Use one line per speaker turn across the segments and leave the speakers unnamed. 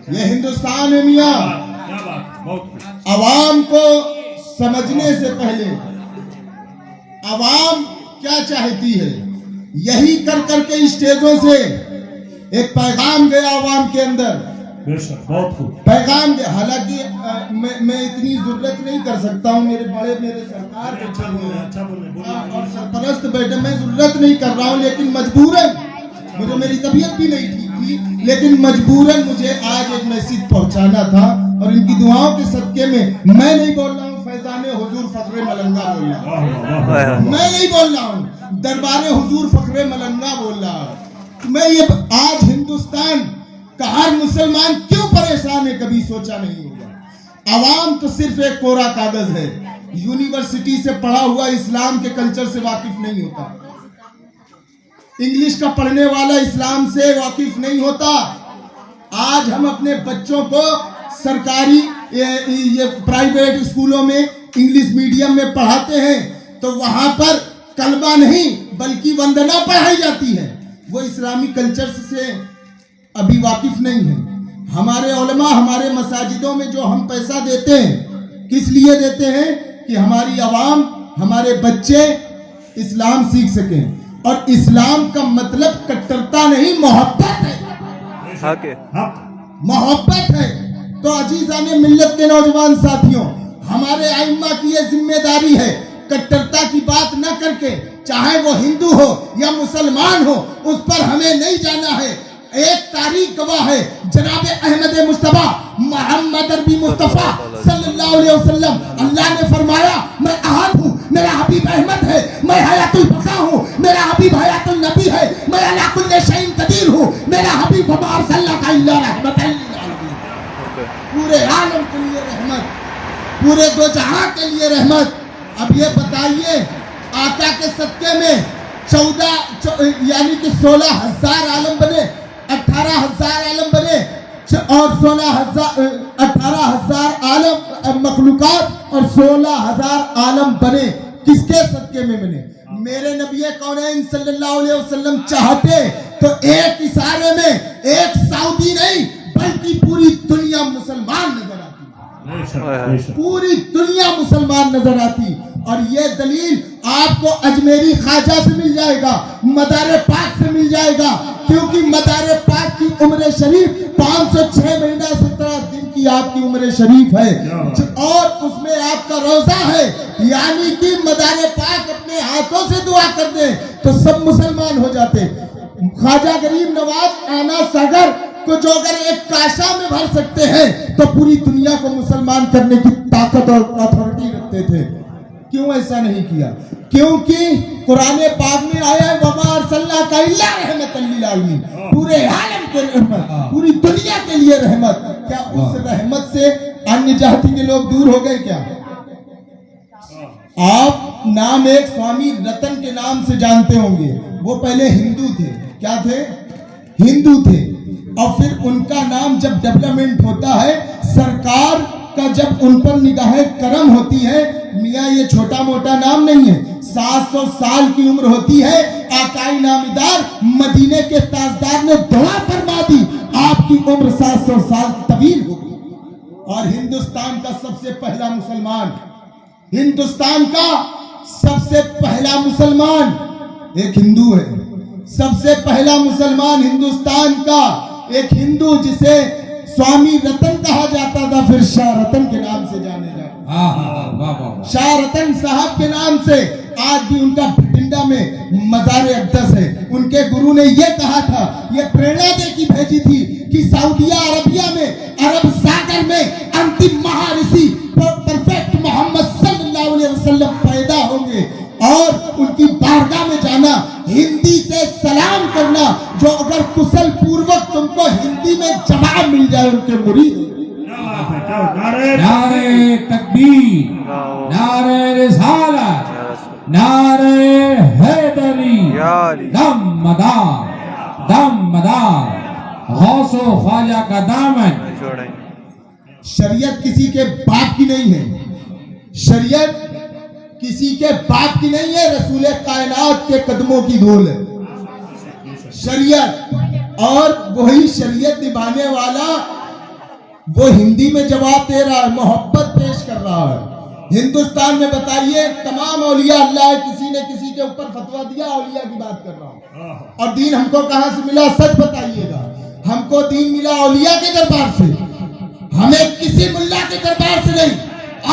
یہ ہندوستان ہے میاں. عوام کو سمجھنے سے پہلے عوام کیا چاہتی ہے یہی کر کر کے اسٹیجوں سے ایک پیغام گیا عوام کے اندر. پیغام دے. حالانکہ میں اتنی ضرورت نہیں کر سکتا ہوں, میرے سرکار بیٹھے ہوئے ہیں اور سرپرست بیٹھے, میں ضرورت نہیں کر رہا ہوں, لیکن مجبوراً مجھے, میری طبیعت بھی نہیں ٹھیک تھی, لیکن مجبوراً مجھے آج ایک میسج پہنچانا تھا. اور ان کی دعاؤں کے صدقے میں نہیں بول رہا ہوں فیضان حضور فخر ملنگا بول رہا ہوں, میں نہیں بول رہا ہوں دربار حضور فخر ملنگا بول رہا ہوں. میں یہ آج ہندوستان کا ہر مسلمان کیوں پریشان ہے کبھی سوچا نہیں ہوگا. عوام تو صرف ایک کوڑا کاغذ ہے, یونیورسٹی سے پڑھا ہوا اسلام کے کلچر سے واقف نہیں ہوتا, انگلش کا پڑھنے والا اسلام سے واقف نہیں ہوتا. آج ہم اپنے بچوں کو سرکاری یہ پرائیویٹ اسکولوں میں انگلش میڈیم میں پڑھاتے ہیں تو وہاں پر کلمہ نہیں بلکہ وندنا پڑھائی جاتی ہے. وہ اسلامی کلچر سے ابھی واقف نہیں ہے. ہمارے علماء ہمارے مساجدوں میں جو ہم پیسہ دیتے ہیں کس لیے دیتے ہیں کہ ہماری عوام, ہمارے بچے اسلام سیکھ سکیں. اور اسلام کا مطلب کٹرتا نہیں, محبت ہے, محبت ہے. تو عزیزان ملت کے نوجوان ساتھیوں, ہمارے ائمہ کی یہ ذمہ داری ہے کٹرتا کی بات نہ کر کے, چاہے وہ ہندو ہو یا مسلمان ہو, اس پر ہمیں نہیں جانا ہے. ایک تاریخ گواہ ہے, جناب احمد مصطفیٰ محمد عربی مصطفیٰ صلی اللہ علیہ وسلم, اللہ نے فرمایا میں احد ہوں, میرا حبیب احمد ہے, میں حیات البقا ہوں, میرا حبیب حیات النبی ہے, میں علی کل شیء قدیر ہوں, میرا حبیب وما ارسلناک الا رحمۃ للعالمین, پورے عالم کے لیے رحمت, پورے دو جہاں کے لیے رحمت. اب یہ بتائیے آقا کے صدقے میں 14 یعنی کہ 16,000 عالم بنے, 18,000 عالم بنے اور 18,000 عالم مخلوقات اور 16,000 عالم بنے. کس کے صدقے میں بنے؟ میرے نبی کونین صلی اللہ علیہ وسلم چاہتے تو ایک اشارے میں ایک سعودی نہیں بلکہ پوری دنیا مسلمان نظر آتی, پوری دنیا مسلمان نظر آتی. اور یہ دلیل آپ کو اجمیری خواجہ سے مل جائے گا, مدار پاک سے مل جائے گا, کیونکہ مدار پاک کی عمر شریف 506 مہینہ 17 دن کی آپ کی عمر شریف ہے, اور اس میں آپ کا روزہ ہے. یعنی کہ مدار پاک اپنے ہاتھوں سے دعا کر دے تو سب مسلمان ہو جاتے. خواجہ غریب نواز آنا ساگر کو جو اگر ایک کاشا میں بھر سکتے ہیں تو پوری دنیا کو مسلمان کرنے کی طاقت اور اتھارٹی رکھتے تھے. کیوں ایسا نہیں کیا؟ کیونکہ قرآن پاک میں آیا ہے وما ارسلناک الا رحمۃ للعالمین, پورے عالم کے رحمت, پوری دنیا کے لیے رحمت. کیا اس رحمت سے انیہ جاتی کے لوگ دور ہو گئے کیا؟ آپ نام ایک سوامی رتن کے نام سے جانتے ہوں گے, وہ پہلے ہندو تھے. کیا تھے؟ ہندو تھے. اور پھر ان کا نام جب ڈیولپمنٹ ہوتا ہے, سرکار کا جب ان پر نگاہ کرم ہوتی ہے, میاں یہ چھوٹا موٹا نام نہیں ہے, 700 سال کی عمر ہوتی ہے. آقائی نامدار مدینے کے تاجدار نے دعا فرما دی, آپ کی عمر 700 سال طویل ہوگی. اور ہندوستان کا سب سے پہلا مسلمان, ہندوستان کا سب سے پہلا مسلمان ایک ہندو ہے. سب سے پہلا مسلمان ہندوستان کا ایک ہندو, جسے سوامی رتن کہا جاتا تھا, پھر شاہ رتن کے نام سے جانے جاتا. شاہ رتن صاحب کے نام سے آج بھی ان کا بھٹنڈا میں مزار اقدس ہے. ان کے گرو نے یہ کہا تھا, یہ پریرنا دے کی بھیجی تھی کہ سعودیہ عربیہ میں, عرب ساگر میں انتم مہارشی پرفیکٹ محمد صلی اللہ علیہ وسلم پیدا ہوں گے, اور ان کی بارگاہ میں جانا, ہندی سے سلام کرنا, جو اگر کسل پوروک تم کو ہندی میں جواب مل جائے ان کے مرید.
نعرہ تکبیر, نعرہ رسالت, نعرہ حیدری, دم مدار, دم مدار, غوث و خواجہ کا دامن.
شریعت کسی کے باپ کی نہیں ہے, شریعت کسی کے باپ کی نہیں ہے, رسول کائنات کے قدموں کی دھول ہے شریعت. اور وہی شریعت نبھانے والا وہ ہندی میں جواب دے رہا ہے، محبت پیش کر رہا ہے۔ ہندوستان میں بتائیے تمام اولیاء اللہ ہے، کسی نے کسی کے اوپر فتویٰ دیا؟ اولیاء کی بات کر رہا ہوں۔ اور دین ہم کو کہاں سے ملا؟ سچ بتائیے گا۔ ہم کو دین ملا اولیاء کے دربار سے، ہمیں کسی ملا کے دربار سے نہیں،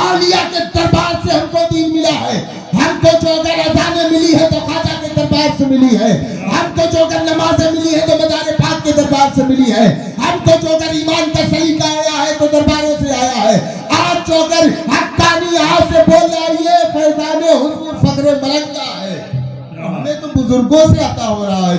اولیاء کے دربار سے ہم کو دین ملا ہے۔ ہم کو جو اگر اذانیں ملی ہے تو خواجہ کے دربار سے ملی ہے، ہم کو جو اگر نمازیں ملی ہے تو مدار پاک کے دربار سے ملی ہے، ہم کو جو اگر ایمان کا سلیقہ آیا ہے تو درباروں سے آیا ہے۔ آج جو اگر حقانی یہاں سے بول رہا ہے یہ فیضان حضور فخر ملنگا ہے، ہمیں تو بزرگوں سے عطا ہو رہا ہے،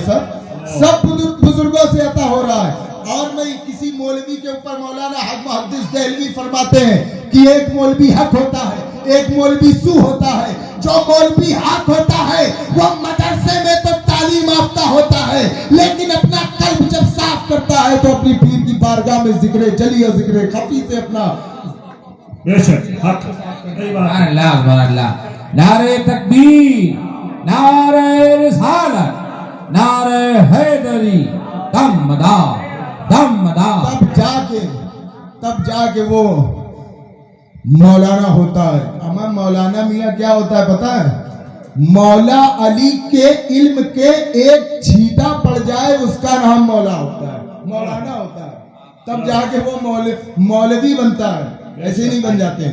سب بزرگوں سے عطا ہو رہا ہے۔ اور میں کسی مولوی کے اوپر مولانا حق محدث دہلوی فرماتے ہیں کہ ایک مولوی حق ہوتا ہے، ایک مولوی سو ہوتا ہے۔ جو مولوی حق ہوتا ہے وہ مدرسے میں تو تعلیم یافتہ ہوتا ہے، لیکن اپنا قلب جب صاف کرتا ہے تو اپنی پیر کی بارگاہ میں ذکر جلی اور ذکر خفی سے اپنا
بے شک حق
اللہ اکبر اللہ۔ نعرہ تکبیر، نعرہ رسالت، نعرہ حیدری، دمدار دمدار۔
تب جا کے وہ مولانا ہوتا ہے۔ اما مولانا میاں کیا ہوتا ہے پتہ ہے؟ مولا علی کے علم کے ایک چھیٹا پڑ جائے اس کا نام مولا ہوتا ہے، مولانا ہوتا ہے۔ تب جا کے وہ مولوی بنتا ہے، ایسے نہیں بن جاتے ہیں۔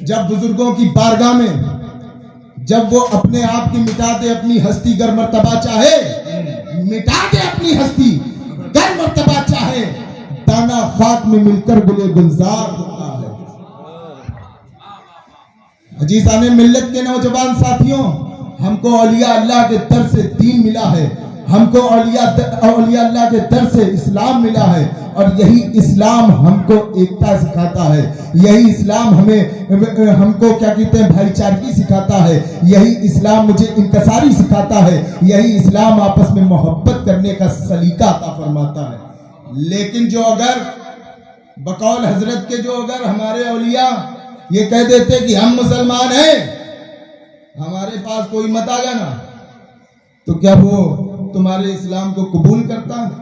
جب بزرگوں کی بارگاہ میں جب وہ اپنے آپ کی مٹا دے اپنی ہستی گر مرتبہ چاہے، مٹا دے اپنی ہستی گر مرتبہ چاہے، دانا خاک میں مل کر گلے گلزار ہوتا ہے۔ عزیزان ملت کے نوجوان ساتھیوں، ہم کو اولیاء اللہ کے در سے دین ملا ہے، ہم کو اولیاء اللہ کے در سے اسلام ملا ہے، اور یہی اسلام ہم کو ایکتا سکھاتا ہے، یہی اسلام ہم کو کیا کہتے ہیں بھائی چارگی سکھاتا ہے، یہی اسلام مجھے انکساری سکھاتا ہے، یہی اسلام آپس میں محبت کرنے کا سلیقہ عطا فرماتا ہے۔ لیکن جو اگر بقول حضرت کے جو اگر ہمارے اولیاء یہ کہہ دیتے کہ ہم مسلمان ہیں، ہمارے پاس کوئی مت آ گیا نا، تو کیا وہ تمہارے اسلام کو قبول کرتا ہے؟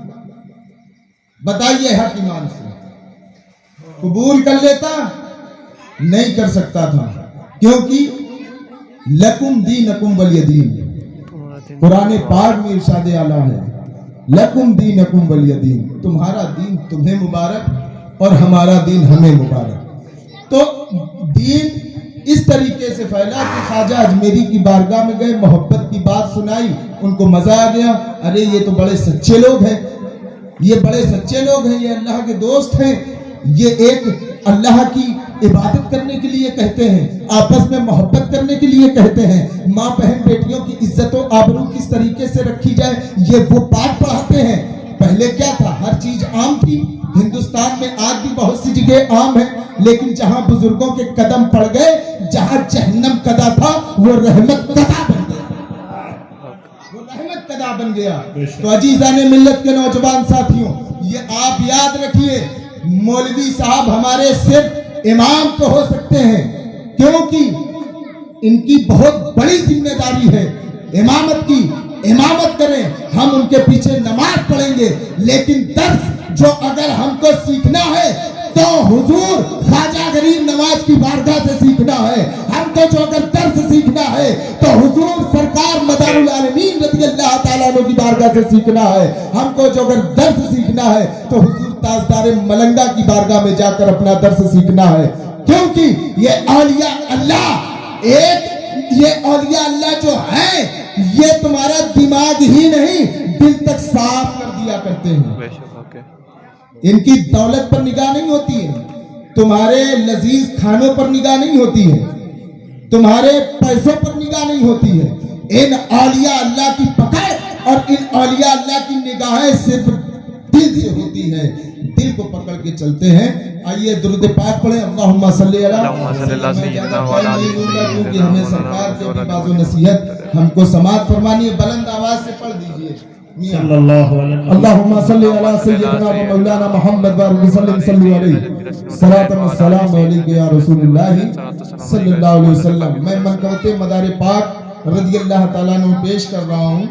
بتائیے حق ایمان سے، قبول کر لیتا؟ نہیں کر سکتا تھا، کیونکہ لکم دینکم ولی دین، قرآن پاک میں ارشاد اعلیٰ ہے، لکم دینکم ولی دین، تمہارا دین تمہیں مبارک اور ہمارا دین ہمیں مبارک۔ تو دین اس طریقے سے پھیلا کہ خواجہ اجمیری کی بارگاہ میں گئے، محبت کی بات سنائی، ان کو مزہ آ گیا، ارے یہ تو بڑے سچے لوگ ہیں، یہ بڑے سچے لوگ ہیں، یہ اللہ کے دوست ہیں، یہ ایک اللہ کی عبادت کرنے کے لیے کہتے ہیں، آپس میں محبت کرنے کے لیے کہتے ہیں، ماں بہن بیٹیوں کی عزت و آبرو کس طریقے سے رکھی جائے یہ وہ پاٹ پڑھاتے ہیں۔ پہلے کیا تھا؟ ہر چیز عام تھی، ہندوستان میں آج بھی بہت سی جگہ عام ہے، لیکن جہاں بزرگوں کے قدم پڑ گئے، جہاں جہنم قدا تھا وہ رحمت قدا بن گیا، وہ رحمت قدا بن گیا۔ تو عزیزان ملت کے نوجوان ساتھیوں، یہ آپ یاد رکھیے، مولوی صاحب ہمارے صرف امام تو ہو سکتے ہیں، کیونکہ ان کی بہت بڑی ذمہ داری ہے امامت کی، امامت کریں، ہم ان کے پیچھے نماز پڑھیں گے، لیکن درس جو اگر ہم کو سیکھنا ہے تو حضور خواجہ غریب نواز کی بارگاہ سے سیکھنا ہے، ہم کو جو اگر درس سیکھنا ہے تو حضور سرکار مدار العالمین رضی اللہ تعالیٰ عنہ کی بارگاہ سے سیکھنا ہے، ہم کو جو اگر درس سیکھنا ہے تو حضور تاجدار ملنگا کی بارگاہ میں جا کر اپنا درس سیکھنا ہے، کیونکہ یہ اولیاء اللہ یہ اولیاء اللہ جو ہیں یہ تمہارا دماغ ہی نہیں دل تک صاف کر دیا کرتے ہیں۔ ان کی دولت پر نگاہ نہیں ہوتی ہے، تمہارے لذیذ کھانوں پر نگاہ نہیں ہوتی ہے، تمہارے پیسوں پر نگاہ نہیں ہوتی ہے، ان اولیاء اللہ کی پکڑ اور ان اولیاء اللہ کی نگاہیں صرف دل سے ہوتی ہے، دل کو پکڑ کے چلتے ہیں۔ آئیے درود پاک پڑھیں، اللہم صلی اللہ سیدنا کیونکہ ہمیں سرکار کے باز و نصیحت ہم کو سماعت فرمانی ہے، بلند آواز سے پڑھ دیجئے۔ اللہم صلی اللہ سیدنا و مولانا محمد وآلہ وسلم صلی علیہ صلاۃ و سلام علیک یا رسول اللہ صلی اللہ علیہ وسلم۔ میں منقبت مدار پاک رضی اللہ تعالیٰ عنہ پیش کر رہا ہوں۔